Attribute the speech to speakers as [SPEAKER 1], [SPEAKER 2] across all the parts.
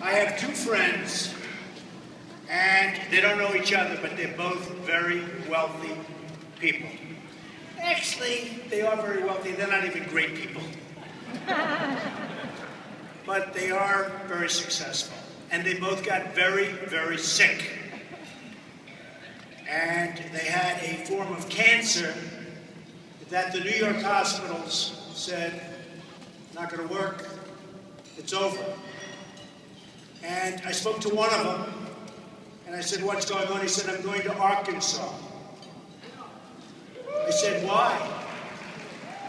[SPEAKER 1] I have two friends, and they don't know each other, but they're both very wealthy people. Actually, they are very wealthy. They're not even great people. But they are very successful. And they both got very, very sick. And they had a form of cancer that the New York hospitals said, not going to work, it's over. And I spoke to one of them, and I said, what's going on? He said, I'm going to Arkansas. I said, why?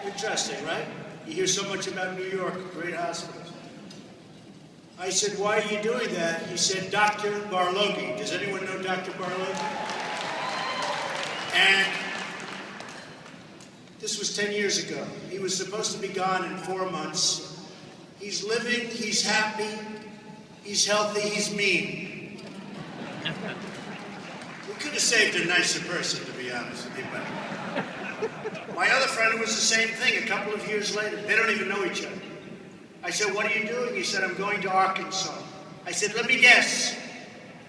[SPEAKER 1] Interesting, right? You hear so much about New York, great hospitals. I said, why are you doing that? He said, Dr. Barloghi. Does anyone know Dr. Barloghi? And this was 10 years ago. He was supposed to be gone in 4 months. He's living, he's happy, he's healthy, he's mean. We could have saved a nicer person, to be honest with you, but my other friend was the same thing a couple of years later. They don't even know each other. I said, what are you doing? He said, I'm going to Arkansas. I said, let me guess.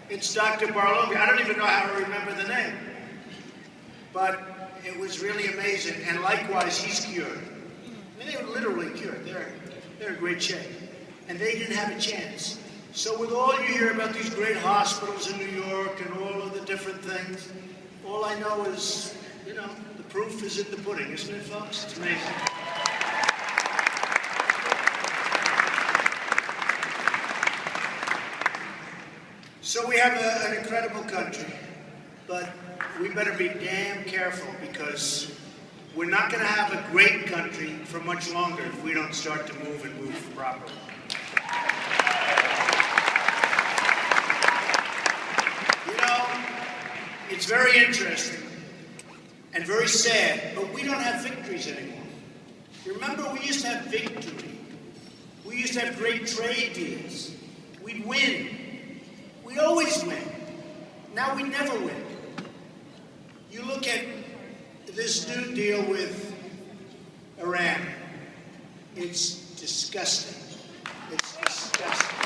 [SPEAKER 1] It's Dr. Barloghi. I don't even know how to remember the name. But it was really amazing. And likewise, he's cured. I mean, they were literally cured. They're in great shape. And they didn't have a chance. So with all you hear about these great hospitals in New York and all of the different things, all I know is, you know, the proof is in the pudding, isn't it, folks? It's amazing. So we have an incredible country, but we better be damn careful because we're not going to have a great country for much longer if we don't start to move and move properly. You know, it's very interesting and very sad, but we don't have victories anymore. Remember, we used to have victory. We used to have great trade deals. We'd win. We always win. Now we never win. You look at this new deal with Iran. It's disgusting. It's disgusting.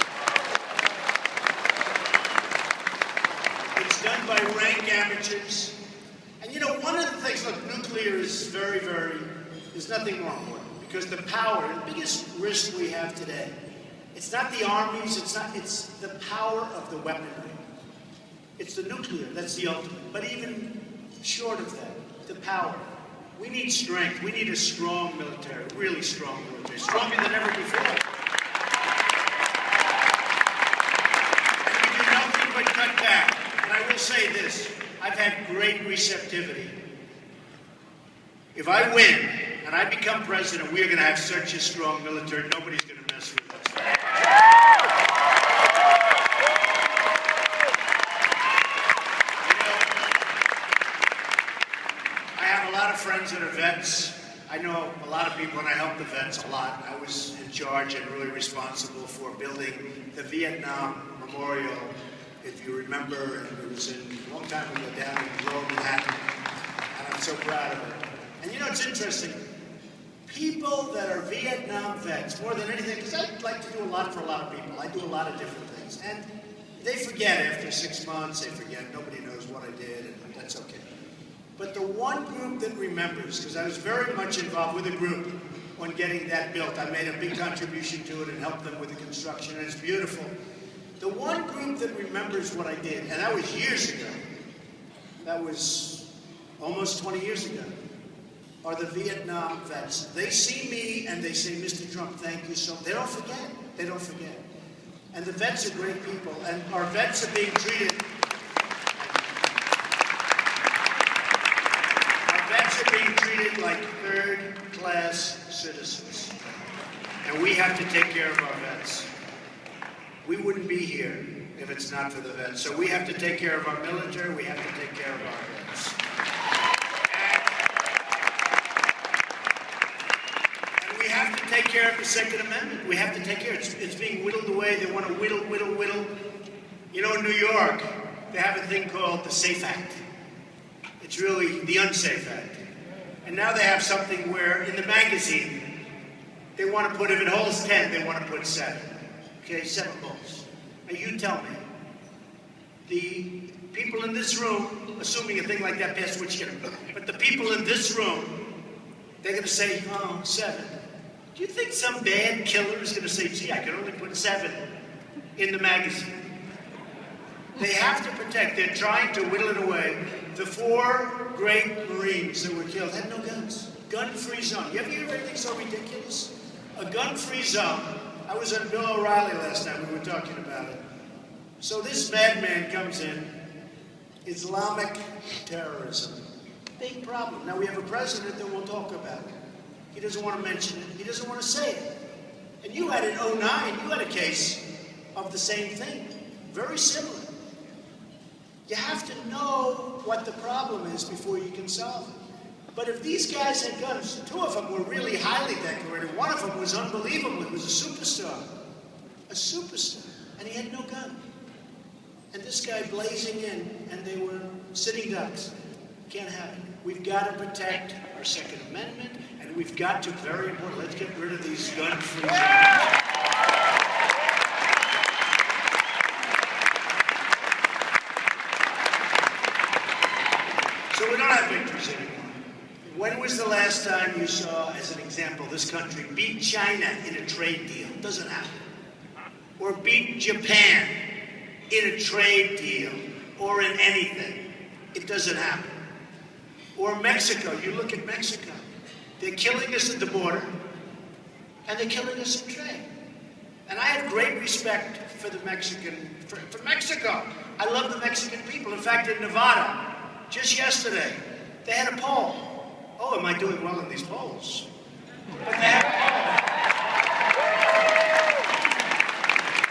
[SPEAKER 1] It's done by rank amateurs. And you know, one of the things, look, nuclear is there's nothing more important because the power, the biggest risk we have today, it's not the armies, it's the power of the weaponry. It's the nuclear, that's the ultimate. But even short of that, the power. We need strength. We need a strong military, really strong military, stronger than ever before. And we do nothing but cut back. And I will say this, I've had great receptivity. If I win and I become president, we are going to have such a strong military, nobody's going to mess with us. Friends that are vets. I know a lot of people, and I help the vets a lot. I was in charge and really responsible for building the Vietnam Memorial, if you remember, and it was a long time ago down in Lower Manhattan, and I'm so proud of it. And you know, it's interesting. People that are Vietnam vets, more than anything, because I like to do a lot for a lot of people. I do a lot of different things. And they forget after 6 months, they forget, nobody knows what I did, and that's okay. But the one group that remembers, because I was very much involved with a group on getting that built. I made a big contribution to it and helped them with the construction, and it's beautiful. The one group that remembers what I did, and that was years ago, that was almost 20 years ago, are the Vietnam vets. They see me and they say, Mr. Trump, thank you so much. They don't forget. They don't forget. And the vets are great people, and our vets are being treated like third-class citizens. And we have to take care of our vets. We wouldn't be here if it's not for the vets. So we have to take care of our military, we have to take care of our vets. And we have to take care of the Second Amendment. We have to take care. It's being whittled away. They want to whittle. You know, in New York, they have a thing called the SAFE Act. It's really the Unsafe Act. And now they have something where in the magazine, they want to put, if it holds 10, they want to put 7. Okay, 7 votes. Now you tell me. The people in this room, assuming a thing like that passed, which but the people in this room, they're going to say, oh, 7. Do you think some bad killer is going to say, gee, I can only put 7 in the magazine? They have to protect. They're trying to whittle it away. The 4 great Marines that were killed had no guns. Gun-free zone. You ever hear of anything so ridiculous? A gun-free zone. I was at Bill O'Reilly last night. We were talking about it. So this madman comes in. Islamic terrorism. Big problem. Now we have a president that we'll talk about. He doesn't want to mention it. He doesn't want to say it. And you had in 2009, you had a case of the same thing. Very similar. You have to know what the problem is before you can solve it. But if these guys had guns, 2 of them were really highly decorated. 1 of them was unbelievable. He was a superstar. A superstar. And he had no gun. And this guy blazing in, and they were sitting ducks. Can't happen. We've got to protect our Second Amendment, and we've got to, very important, let's get rid of these gun-free zones. So we don't have victories anymore. When was the last time you saw, as an example, this country beat China in a trade deal? It doesn't happen. Or beat Japan in a trade deal, or in anything. It doesn't happen. Or Mexico. You look at Mexico. They're killing us at the border, and they're killing us in trade. And I have great respect for the for Mexico. I love the Mexican people. In fact, in Nevada, just yesterday, they had a poll. Oh, am I doing well in these polls? But they had a poll.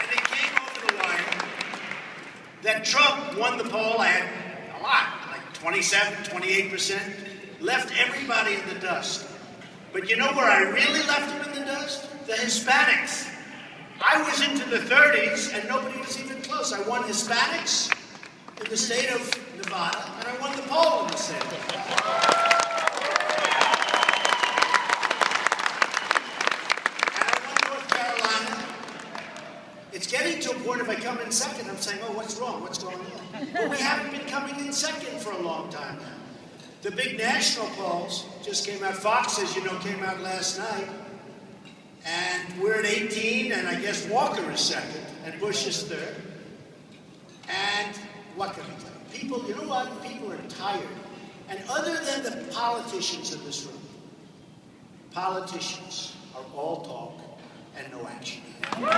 [SPEAKER 1] And it came over the line that Trump won the poll. I had a lot, like 27, 28%. Left everybody in the dust. But you know where I really left them in the dust? The Hispanics. I was into the 30s, and nobody was even close. I won Hispanics in the state of Nevada, and I won the poll in the state of Nevada. And I won North Carolina. It's getting to a point, if I come in second, I'm saying, oh, what's wrong? What's going on? But we haven't been coming in second for a long time now. The big national polls just came out. Fox, as you know, came out last night. And we're at 18, and I guess Walker is second, and Bush is third. And what can I tell you? People, you know what? People are tired. And other than the politicians in this room, politicians are all talk and no action. Now, that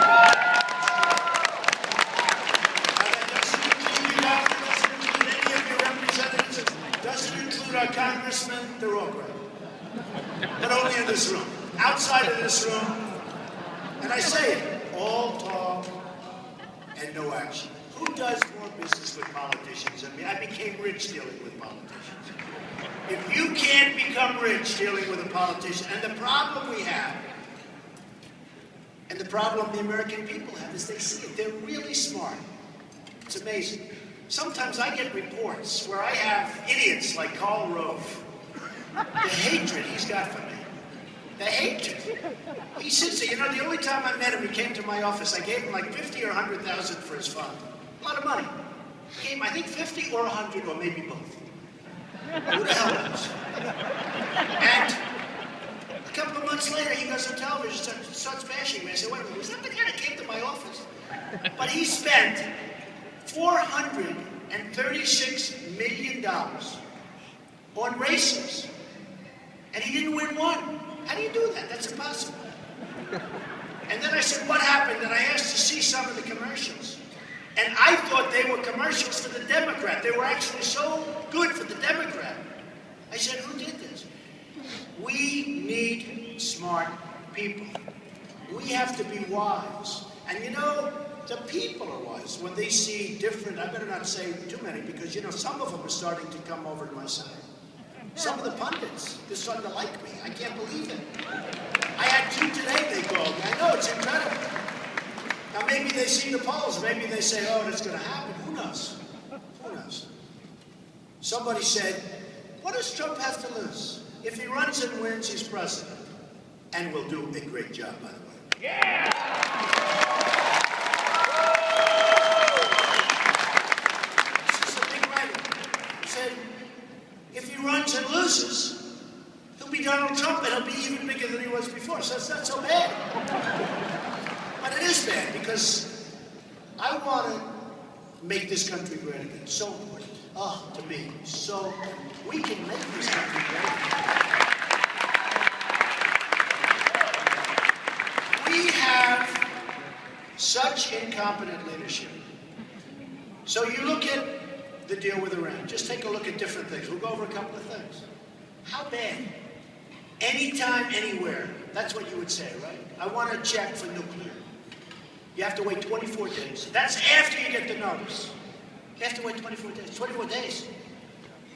[SPEAKER 1] doesn't include you, doesn't include any of your representatives, doesn't include our congressmen, they're all great. But only in this room. Outside of this room, and I say it, all talk and no action. Who does more business with politicians than me? I became rich dealing with politicians. If you can't become rich dealing with a politician, and the problem we have, and the problem the American people have, is they see it. They're really smart. It's amazing. Sometimes I get reports where I have idiots like Karl Rove, the hatred he's got for me. The hatred. He sits there. You know, the only time I met him, he came to my office. I gave him like 50 or 100,000 for his fund. A lot of money. He gave him, I think, 50 or 100, or maybe both. Who the hell knows? And a couple of months later, he goes on television, starts bashing me. I said, wait a minute, was that the guy that came to my office? But he spent $436 million on races. And he didn't win one. How do you do that? That's impossible. And then I said, what happened? And I asked to see some of the commercials. And I thought they were commercials for the Democrat. They were actually so good for the Democrat. I said, who did this? We need smart people. We have to be wise. And you know, the people are wise when they see different, I better not say too many, because you know, some of them are starting to come over to my side. Some of the pundits, they're starting to like me. I can't believe it. I had 2 today, they called me. I know, it's incredible. Now, maybe they see the polls. Maybe they say, oh, that's going to happen. Who knows? Who knows? Somebody said, what does Trump have to lose? If he runs and wins, he's president. And will do a great job, by the way. Yeah! because I want to make this country great again. So important. Oh, to me, so we can make this country great again. We have such incompetent leadership. So you look at the deal with Iran. Just take a look at different things. We'll go over a couple of things. How bad? Anytime, anywhere. That's what you would say, right? I want to check for nuclear. You have to wait 24 days. That's after you get the notice. You have to wait 24 days. 24 days.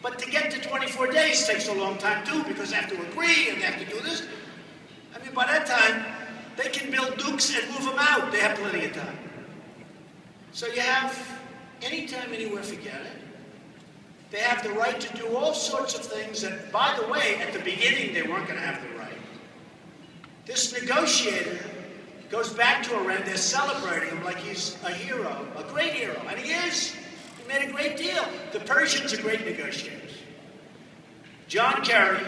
[SPEAKER 1] But to get to 24 days takes a long time, too, because they have to agree and they have to do this. I mean, by that time, they can build nukes and move them out. They have plenty of time. So you have anytime, anywhere, forget it. They have the right to do all sorts of things that, by the way, at the beginning, they weren't going to have the right. This negotiator goes back to Iran. They're celebrating him like he's a hero, a great hero. And he is. He made a great deal. The Persians are great negotiators. John Kerry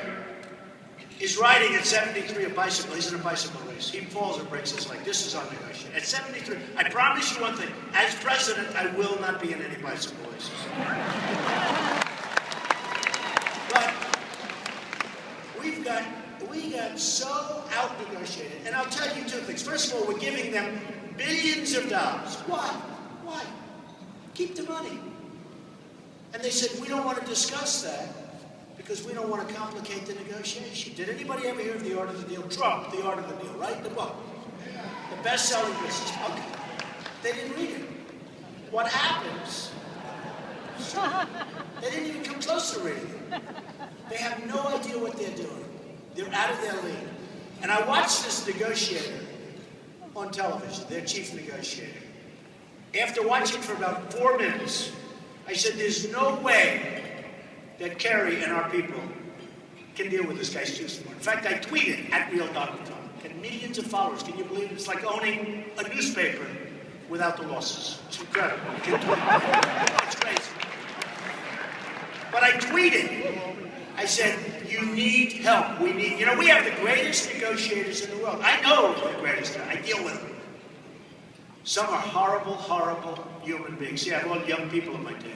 [SPEAKER 1] is riding at 73 a bicycle. He's in a bicycle race. He falls and breaks his leg. This is our negotiation. At 73, I promise you one thing. As president, I will not be in any bicycle races. But we got so out-negotiated. And I'll tell you two things. First of all, we're giving them billions of dollars. Why? Why? Keep the money. And they said, we don't want to discuss that because we don't want to complicate the negotiation. Did anybody ever hear of The Art of the Deal? Trump, The Art of the Deal, right? The book. The best-selling business. Okay. They didn't read it. What happens? They didn't even come close to reading it. They have no idea what they're doing. They're out of their league. And I watched this negotiator on television, their chief negotiator. After watching for about 4 minutes, I said, there's no way that Kerry and our people can deal with this guy. He's too smart. In fact, I tweeted at Real Donald Trump. Had millions of followers. Can you believe it? It's like owning a newspaper without the losses. It's incredible. You can tweet. It's crazy. But I tweeted. I said, you need help. We need, we have the greatest negotiators in the world. I know the greatest. I deal with them. Some are horrible, horrible human beings. See, I have all young people at my table.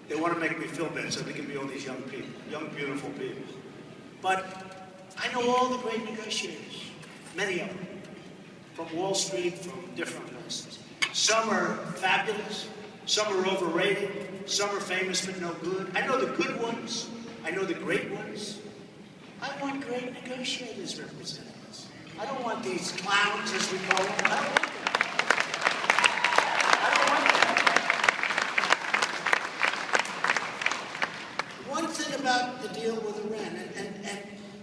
[SPEAKER 1] They want to make me feel bad so they can be all these young people, young, beautiful people. But I know all the great negotiators, many of them, from Wall Street, from different places. Some are fabulous. Some are overrated. Some are famous but no good. I know the good ones. I know the great ones. I want great negotiators representing us. I don't want these clowns, as we call them. I don't want them. I don't want them. One thing about the deal with Iran, and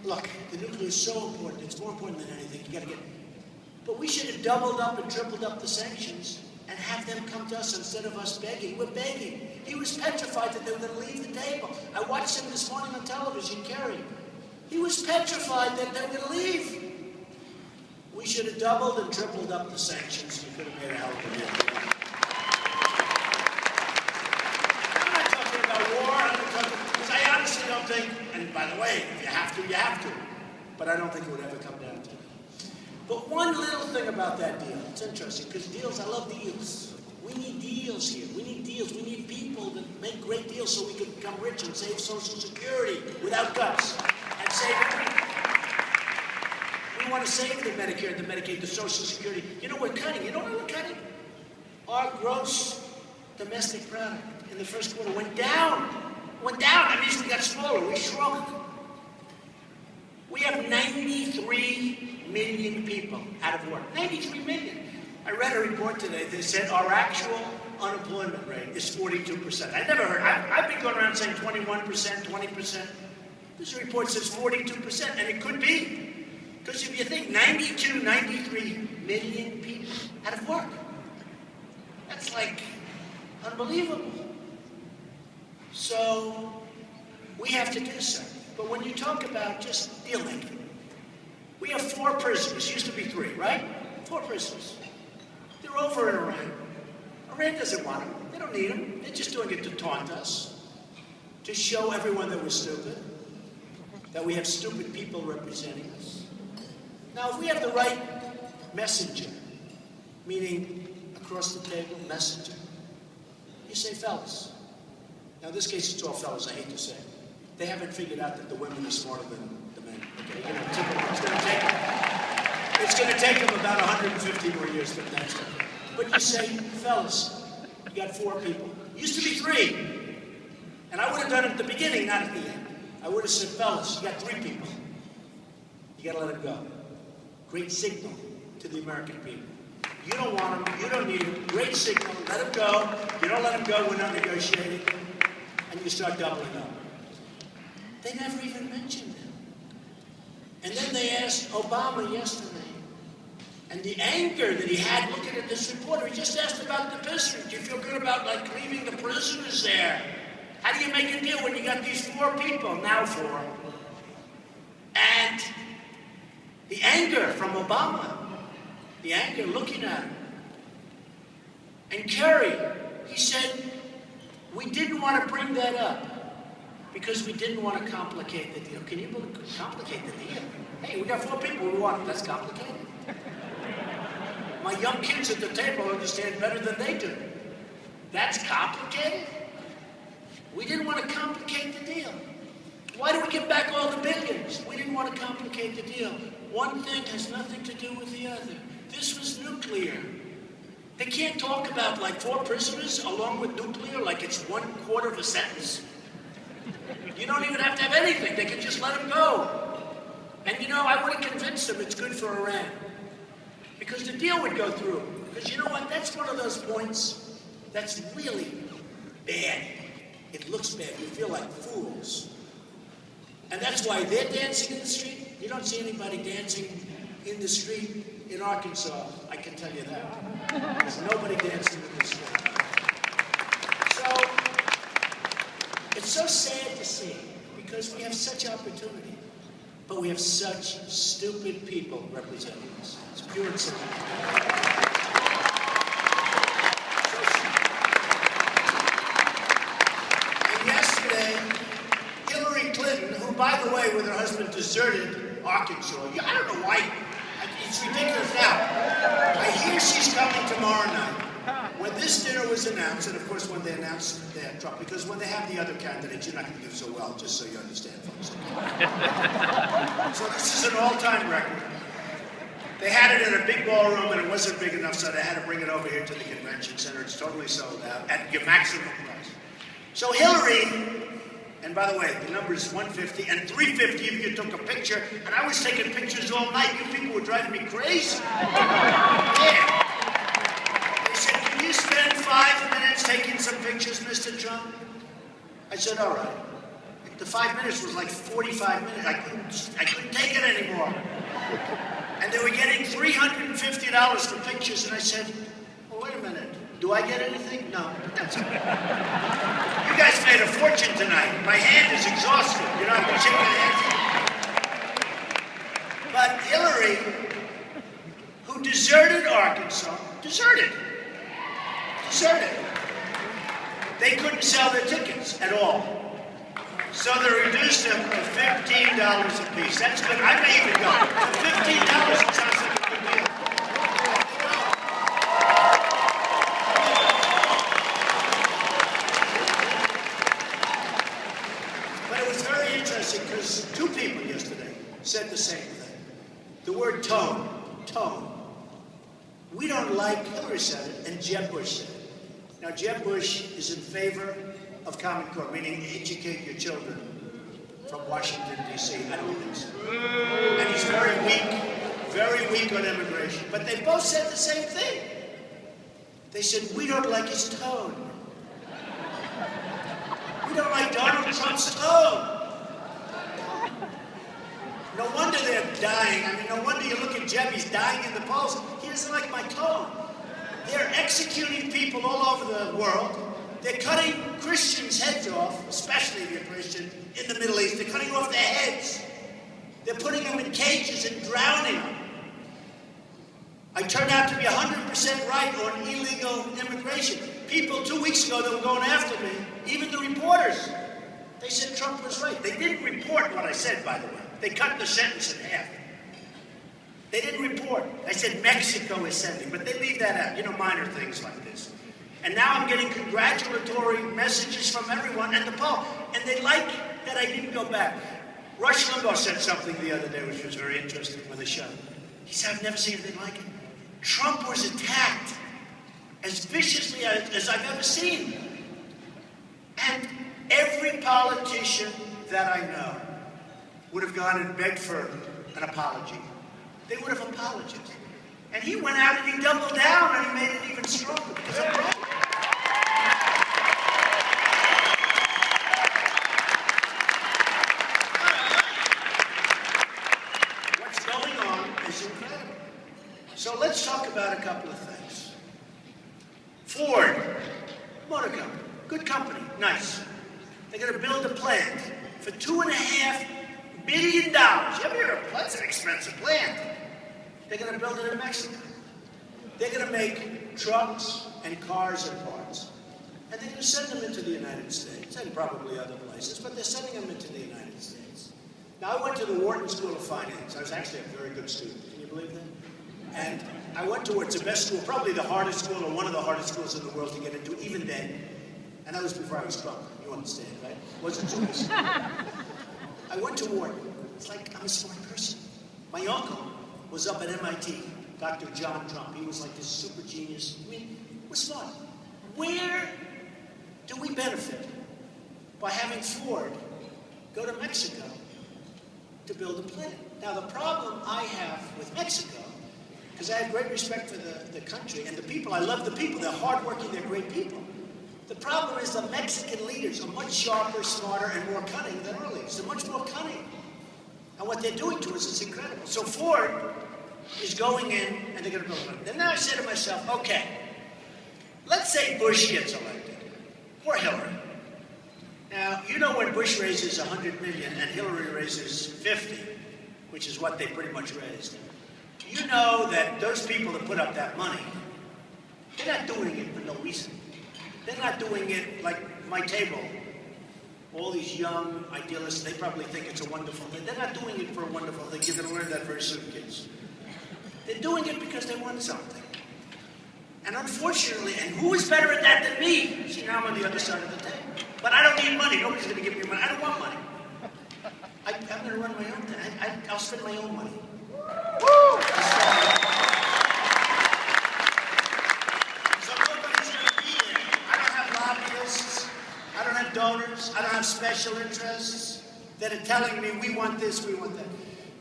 [SPEAKER 1] look, the nuclear is so important. It's more important than anything. You got to get. But we should have doubled up and tripled up the sanctions and have them come to us instead of us begging. We're begging. He was petrified that they were going to leave the table. I watched him this morning on television, Kerry. He was petrified that they were going to leave. We should have doubled and tripled up the sanctions. You could have made a hell of a deal. I'm not talking about war. I'm not talking, because I honestly don't think, and by the way, if you have to, you have to. But I don't think it would ever come down to it. But one little thing about that deal, it's interesting, because deals, I love deals. We need deals here. We need deals. We need people that make great deals so we can become rich and save Social Security without guts. And save everything. We want to save the Medicare, the Medicaid, the Social Security. You know, we're cutting. You know what we're cutting? Our gross domestic product in the first quarter went down. Went down. That means we got smaller. We shrunk. We have 93 million people out of work. 93 million. I read a report today that said our actual unemployment rate is 42%. I never heard. I've been going around saying 21%, 20%. This report says 42%, and it could be. Because if you think 92, 93 million people out of work, that's like unbelievable. So we have to do something. But when you talk about just deal making, we have 4 prisoners. Used to be 3, right? 4 prisoners. They're over in Iran. Iran doesn't want them. They don't need them. They're just doing it to taunt us, to show everyone that we're stupid, that we have stupid people representing us. Now, if we have the right messenger,
[SPEAKER 2] meaning across the table, messenger. You say fellas. Now, in this case, it's all fellas, I hate to say. They haven't figured out that the women are smarter than the men. Okay? You know, it's going to take them about 150 more years, but that's it. But you say, fellas, you got 4 people. Used to be 3. And I would have done it at the beginning, not at the end. I would have said, fellas, you got 3 people. You got to let them go. Great signal to the American people. You don't want them. You don't need them. Great signal. Let them go. You don't let them go. We're not negotiating. And you start doubling up. They never even mentioned him. And then they asked Obama yesterday. And the anger that he had looking at this reporter, he just asked about the prisoners. Do you feel good about like leaving the prisoners there? How do you make a deal when you got these 4 people, now 4? And the anger from Obama, the anger looking at him. And Kerry, he said, we didn't want to bring that up because we didn't want to complicate the deal. Can you believe complicate the deal? Hey, we got 4 people we want. That's complicated. My young kids at the table understand better than they do. That's complicated? We didn't want to complicate the deal. Why do we give back all the billions? We didn't want to complicate the deal. One thing has nothing to do with the other. This was nuclear. They can't talk about like 4 prisoners along with nuclear like it's 1/4 of a sentence. You don't even have to have anything. They can just let them go. And you know, I would have convinced them it's good for Iran. Because the deal would go through. Because you know what? That's one of those points that's really bad. It looks bad. You feel like fools. And that's why they're dancing in the street. You don't see anybody dancing in the street in Arkansas, I can tell you that. There's nobody dancing in the street. So, it's so sad to see, because we have such opportunity, but we have such stupid people representing us. It's pure and simple. And yesterday, Hillary Clinton, who, by the way, with her husband, deserted Arkansas. I don't know why. It's ridiculous now. I hear she's coming tomorrow night. When this dinner was announced, and of course when they announced they had Trump, because when they have the other candidates, you're not going to do so well, just so you understand, folks. So this is an all-time record. They had it in a big ballroom, and it wasn't big enough, so they had to bring it over here to the convention center. It's totally sold out at your maximum price. So Hillary... And by the way, the number is 150 and 350 if you took a picture. And I was taking pictures all night. You people were driving me crazy. Yeah. They said, can you spend 5 minutes taking some pictures, Mr. Trump? I said, all right. The 5 minutes was like 45 minutes. I couldn't take it anymore. And they were getting $350 for pictures. And I said, well, wait a minute. Do I get anything? No, but that's okay. You guys made a fortune tonight. My hand is exhausted. You know, I'm shaking hands. But Hillary, who deserted Arkansas, deserted. They couldn't sell their tickets at all. So they reduced them to $15 a piece. That's good. I may even go. $15 sounds like a good deal. Because 2 people yesterday said the same thing. The word tone. We don't like, Hillary said it, and Jeb Bush said it. Now, Jeb Bush is in favor of Common Core, meaning educate your children from Washington, D.C. I don't think so. And he's very weak on immigration. But they both said the same thing. They said, we don't like his tone. We don't like Donald Trump's tone. No wonder they're dying. I mean, no wonder you look at Jeb, he's dying in the polls. He doesn't like my tone. They're executing people all over the world. They're cutting Christians' heads off, especially if you're Christian, in the Middle East. They're cutting off their heads. They're putting them in cages and drowning them. I turned out to be 100% right on illegal immigration. People 2 weeks ago that were going after me, even the reporters, they said Trump was right. They didn't report what I said, by the way. They cut the sentence in half.
[SPEAKER 1] They didn't report. I said Mexico is sending, but they leave that out. You know, minor things like this. And now I'm getting congratulatory messages from everyone and the Pope, and they like that I didn't go back. Rush Limbaugh said something the other day which was very interesting with the show. He said, I've never seen anything like it. Trump was attacked as viciously as I've ever seen. And every politician that I know would have gone and begged for an apology. They would have apologized. And he went out and he doubled down and he made it even stronger. Because of Trump. What's going on is incredible. So let's talk about a couple of things. Ford, motor company, good company, nice. They're going to build a plant for $2.5 billion. You ever hear of that's an expensive plant? They're going to build it in Mexico. They're going to make trucks and cars and parts. And they're going to send them into the United States and probably other places, but they're sending them into the United States. Now, I went to the Wharton School of Finance. I was actually a very good student. Can you believe that? And I went to it's the best school, probably the hardest school or one of the hardest schools in the world to get into, even then. And that was before I was drunk. You understand, right? Wasn't too easy. I went to Wharton. It's like I'm a smart person. My uncle was up at MIT, Dr. John Trump. He was like this super genius. I mean, we're smart. Where do we benefit by having Ford go to Mexico to build a plant? Now, the problem I have with Mexico, because I have great respect for the country and the people. I love the people. They're hardworking. They're great people. The problem is the Mexican leaders are much sharper, smarter, and more cunning than our leaders. They're much more cunning. And what they're doing to us is incredible. So Ford is going in, and they're going to build it. And now I say to myself, okay, let's say Bush gets elected, or Hillary. Now, you know when Bush raises $100 million and Hillary raises 50, which is what they pretty much raised, you know that those people that put up that money, they're not doing it for no reason. They're not doing it like my table. All these young idealists, they probably think it's a wonderful thing. They're not doing it for a wonderful thing. You're going to learn that very soon, kids. They're doing it because they want something. And unfortunately, and who is better at that than me? See, now I'm on the other side of the table. But I don't need money. Nobody's going to give me money. I don't want money. I'm going to run my own thing. I'll spend my own money. Woo! So nobody's going to be there. I don't have lobbyists. I don't have donors. I don't have special interests that are telling me we want this, we want that.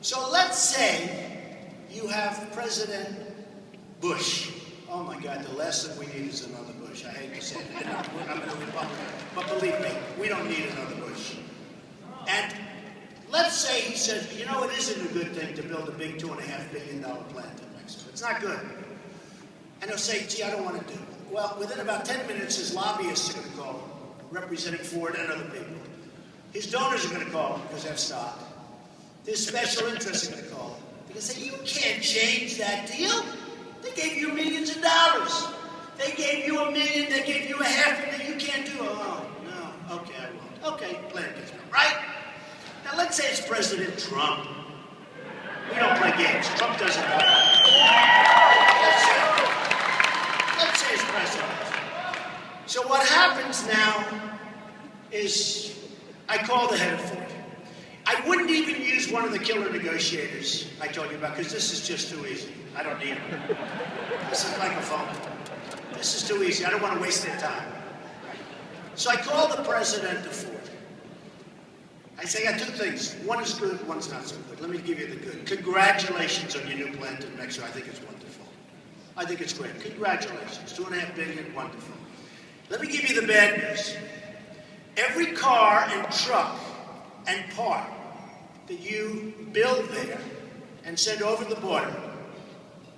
[SPEAKER 1] So let's say you have President Bush. Oh my God, the last thing we need is another Bush. I hate to say it. I'm a Republican. But believe me, we don't need another Bush. And let's say he says, you know, it isn't a good thing to build a big $2.5 billion plant in Mexico. It's not good. And he'll say, gee, I don't want to do it. Well, within about 10 minutes, his lobbyists are going to call him, representing Ford and other people. His donors are going to call him because they have stock. His special interests are going to call him. They're going to say, you can't change that deal. They gave you millions of dollars. They gave you $1 million. They gave you $500,000. You can't do it. Oh, no. Okay, I won't. Okay, plan gets done. Right? Now, let's say it's President Trump. We don't play games. Trump doesn't play. Let's say it's President. So what happens now is I call the head of Ford. I wouldn't even use one of the killer negotiators I told you about because this is just too easy. I don't need them. This is like a phone. This is too easy. I don't want to waste their time. So I call the president of Ford. I say, I got two things. One is good, one's not so good. Let me give you the good. Congratulations on your new plant in Mexico. I think it's wonderful. I think it's great. Congratulations. $2.5 billion, wonderful. Let me give you the bad news. Every car and truck and part that you build there and send over the border,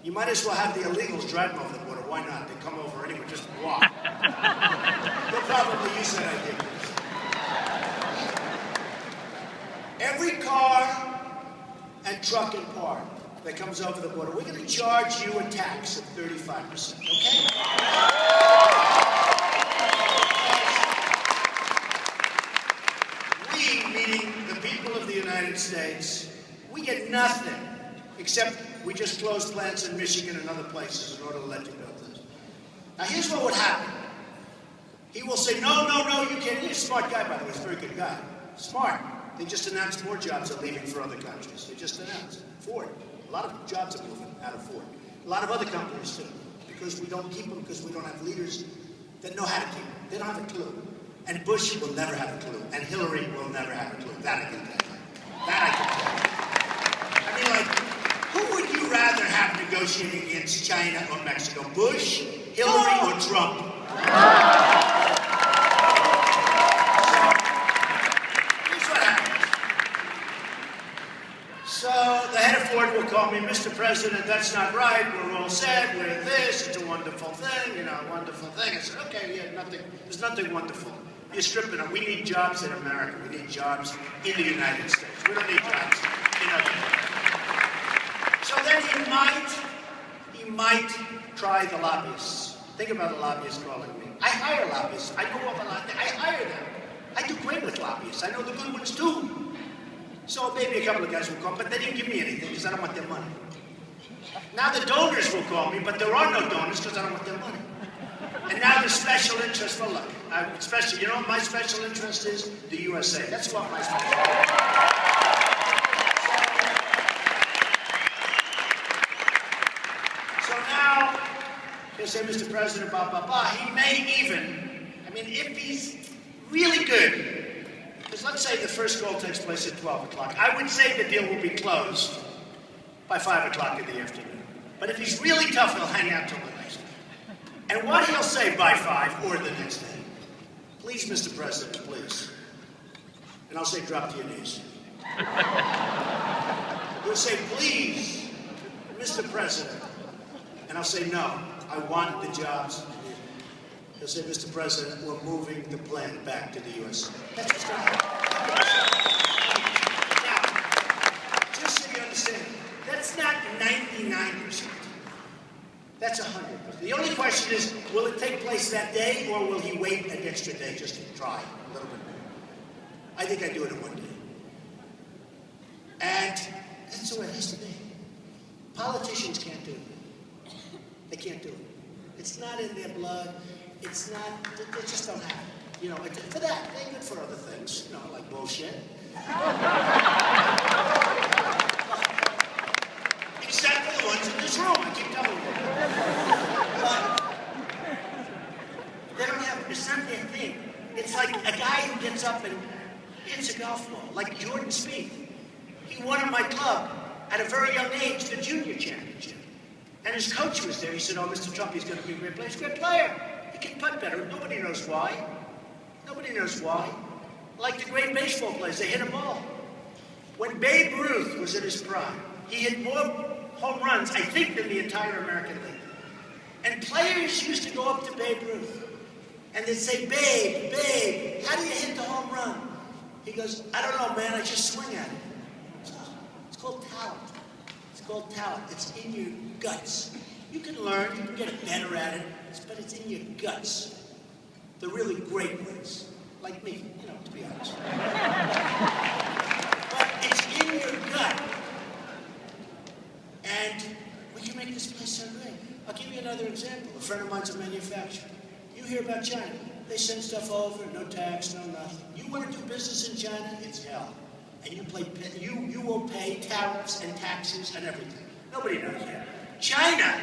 [SPEAKER 1] you might as well have the illegals drive them over the border. Why not? They come over anyway, just walk. They'll probably use that idea. Every car and truck and part that comes over the border, we're going to charge you a tax of 35%, okay? We, meaning the people of the United States, we get nothing except we just closed plants in Michigan and other places in order to let you build this. Now here's what would happen. He will say, no, you can't. He's a smart guy, by the way. He's a very good guy. Smart. They just announced more jobs are leaving for other countries. They just announced. Ford. A lot of jobs are moving out of Ford. A lot of other companies, too. Because we don't keep them, because we don't have leaders that know how to keep them. They don't have a clue. And Bush will never have a clue. And Hillary will never have a clue. That I can tell you. That I can tell you. I mean, like, who would you rather have negotiating against China or Mexico? Bush, Hillary, or Trump? So the head of Ford will call me, Mr. President, that's not right. We're all set. We're this. It's a wonderful thing. A wonderful thing. I said, okay, yeah, nothing. There's nothing wonderful. You're stripping them. We need jobs in America. We need jobs in the United States. We don't need jobs in other countries. So then he might try the lobbyists. Think about the lobbyists calling me. I hire lobbyists. I know of a lot. I hire them. I do great with lobbyists. I know the good ones too. So maybe a couple of guys will call, but they didn't give me anything because I don't want their money. Now the donors will call me, but there are no donors because I don't want their money. And now the special interest, well look, you know what my special interest is? The USA. That's what my special interest is. So now, he'll say, Mr. President, blah, blah, blah. He may even, if he's really good, because let's say the first goal takes place at 12 o'clock. I would say the deal will be closed by 5 o'clock in the afternoon. But if he's really tough, he'll hang out till the next day. And what he'll say by 5 or the next day, please, Mr. President, please. And I'll say, drop to your knees. He'll say, please, Mr. President. And I'll say, no, I want the jobs. He'll say, Mr. President, we're moving the plant back to the USA. That's what's going to happen. Now, just so you understand, that's not 99%. That's 100%. The only question is, will it take place that day, or will he wait an extra day just to try a little bit more? I think I do it in one day. And that's the way it has to be. Politicians can't do it. They can't do it. It's not in their blood. It's not, they just don't have it. For that, they're good for other things, like bullshit. Except for the ones in this room, I keep telling you. But they don't have it. It's not their thing. It's like a guy who gets up and hits a golf ball, like Jordan Spieth. He won at my club at a very young age, the junior championship. And his coach was there. He said, oh, Mr. Trump, he's going to be a great player. He's a great player. He can putt better. Nobody knows why. Nobody knows why. Like the great baseball players, they hit a ball. When Babe Ruth was in his prime, he hit more home runs, I think, than the entire American League. And players used to go up to Babe Ruth, and they'd say, Babe, how do you hit the home run? He goes, I don't know, man, I just swing at it. It's called talent. It's called talent. It's in your guts. You can learn, you can get better at it, but it's in your guts. The really great ones, like me, to be honest. But it's in your gut. And we can make this place so great. I'll give you another example. A friend of mine's a manufacturer. You hear about China. They send stuff over, no tax, no nothing. You want to do business in China, it's hell. And you will pay tariffs and taxes and everything. Nobody knows that. China,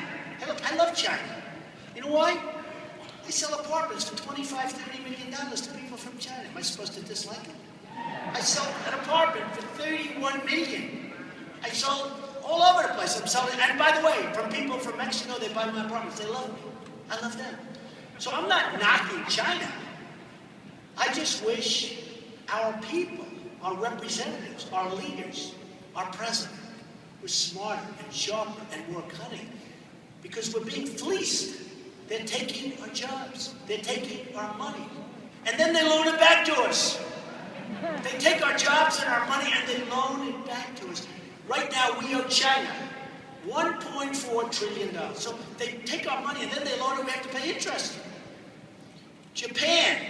[SPEAKER 1] I love China. You know why? They sell apartments for $25, $30 million to people from China. Am I supposed to dislike it? I sold an apartment for $31 million. I sold all over the place. I'm selling, and by the way, from people from Mexico, they buy my apartments. They love me. I love them. So I'm not knocking China. I just wish our people, our representatives, our leaders, our president, were smarter and sharper and more cunning. Because we're being fleeced. They're taking our jobs. They're taking our money. And then they loan it back to us. They take our jobs and our money and they loan it back to us. Right now, we owe China $1.4 trillion. So they take our money and then they loan it, we have to pay interest. Japan,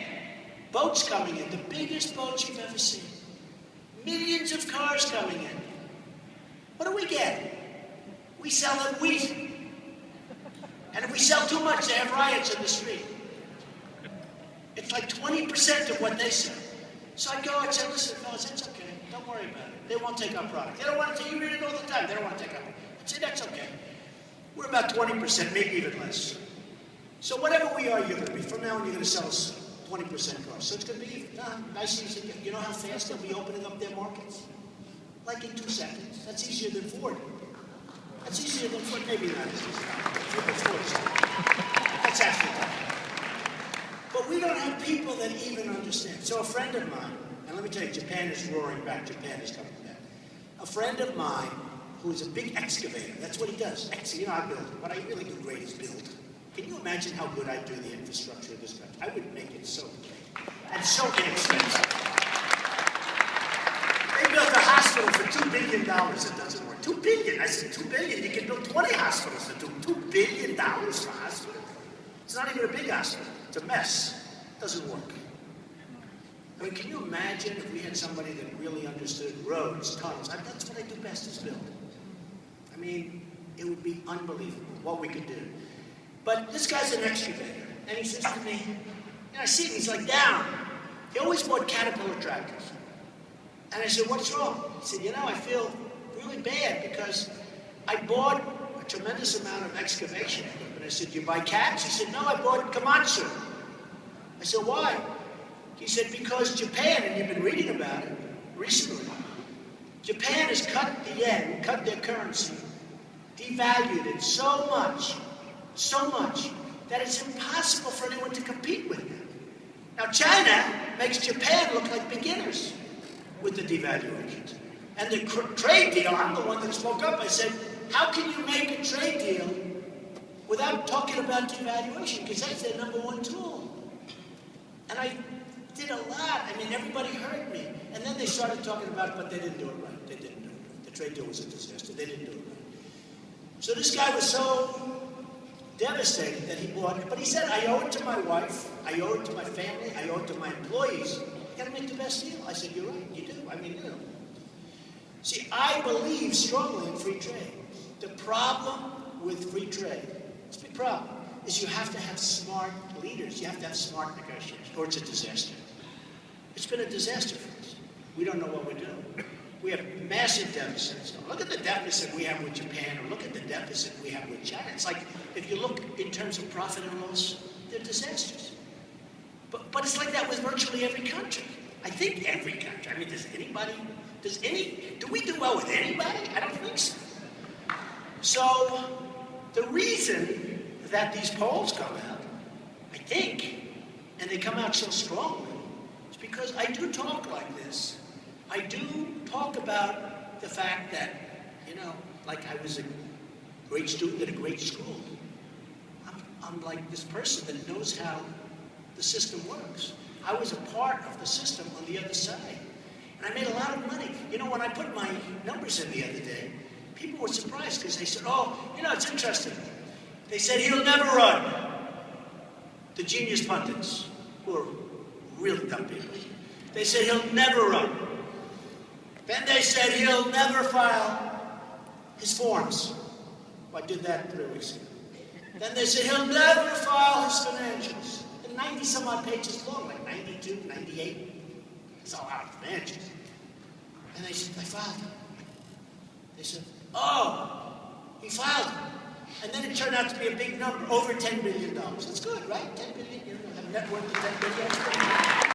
[SPEAKER 1] boats coming in, the biggest boats you've ever seen. Millions of cars coming in. What do we get?
[SPEAKER 2] We sell them wheat. And if we sell too much, they have riots in the street. It's like 20% of what they sell. So I go and say, listen, fellas, it's okay. Don't worry about it. They won't take our product. They don't want to take, you read it all the time. They don't want to take our product. I say, that's okay. We're about 20%, maybe even less. So whatever we are, you're going to be. From now on, you're going to sell us 20% cars. So it's going to be even. Nice, easy. You know how fast they'll be opening up their markets? Like in 2 seconds. That's easier than Ford. That's easier than Ford. Maybe not as easy. That's actually tough. But we don't have people that even understand. So a friend of mine, and let me tell you, Japan is roaring back. Japan is coming back. A friend of mine who is a big excavator. That's what he does. You know, I build. What I really do great is build. Can you imagine how good I do the infrastructure of this country? I would make it so great and so inexpensive. They built a hospital for $2 billion. It doesn't work. $2 billion. I said, $2 billion. You can build 20 hospitals to do $2 billion for a hospital. It's not even a big hospital. It's a mess. It doesn't work. I mean, can you imagine if we had somebody that really understood roads, tunnels? That's what I do best is build. I mean, it would be unbelievable what we could do. But this guy's an excavator, and he says to me, I see him, he's like down. He always bought Caterpillar tractors. And I said, what's wrong? He said, I feel really bad because I bought a tremendous amount of excavation equipment. I said, you buy cats? He said, no, I bought Komatsu. I said, why? He said, because Japan, and you've been reading about it recently, Japan has cut the yen, cut their currency, devalued it so much, that it's impossible for anyone to compete with them. Now, China makes Japan look like beginners with the devaluations. And the trade deal, I'm the one that spoke up. I said, how can you make a trade deal without talking about devaluation? Because that's their number one tool. And I did a lot. I mean, everybody heard me. And then they started talking about it, but they didn't do it right. They didn't do it right. The trade deal was a disaster. They didn't do it right. So this guy was so devastated that he bought it. But he said, I owe it to my wife, I owe it to my family, I owe it to my employees. You gotta make the best deal. I said, you're right, you do. I mean, See, I believe strongly in free trade. The problem with free trade, it's a big problem, is you have to have smart leaders. You have to have smart negotiators, or it's a disaster. It's been a disaster for us. We don't know what we're doing. We have massive deficits. Look at the deficit we have with Japan, or look at the deficit we have with China. It's like, if you look in terms of profit and loss, they're disasters. But it's like that with virtually every country. I think every country. I mean, do we do well with anybody? I don't think so. So, the reason that these polls come out, I think, and they come out so strongly, is because I do talk like this. I do talk about the fact that, like I was a great student at a great school. I'm like this person that knows how the system works. I was a part of the system on the other side. And I made a lot of money. When I put my numbers in the other day, people were surprised because they said, it's interesting. They said, he'll never run. The genius pundits, who are really dumb people, they said, he'll never run. Then they said he'll never file his forms. Well, I did that 3 weeks ago. Then they said he'll never file his financials. And 90 some odd pages long, like 92, 98. It's all out of financials. And they said, I filed them. They said, he filed them. And then it turned out to be a big number, over $10 billion. That's good, right? $10 billion, you have a net worth of $10 billion.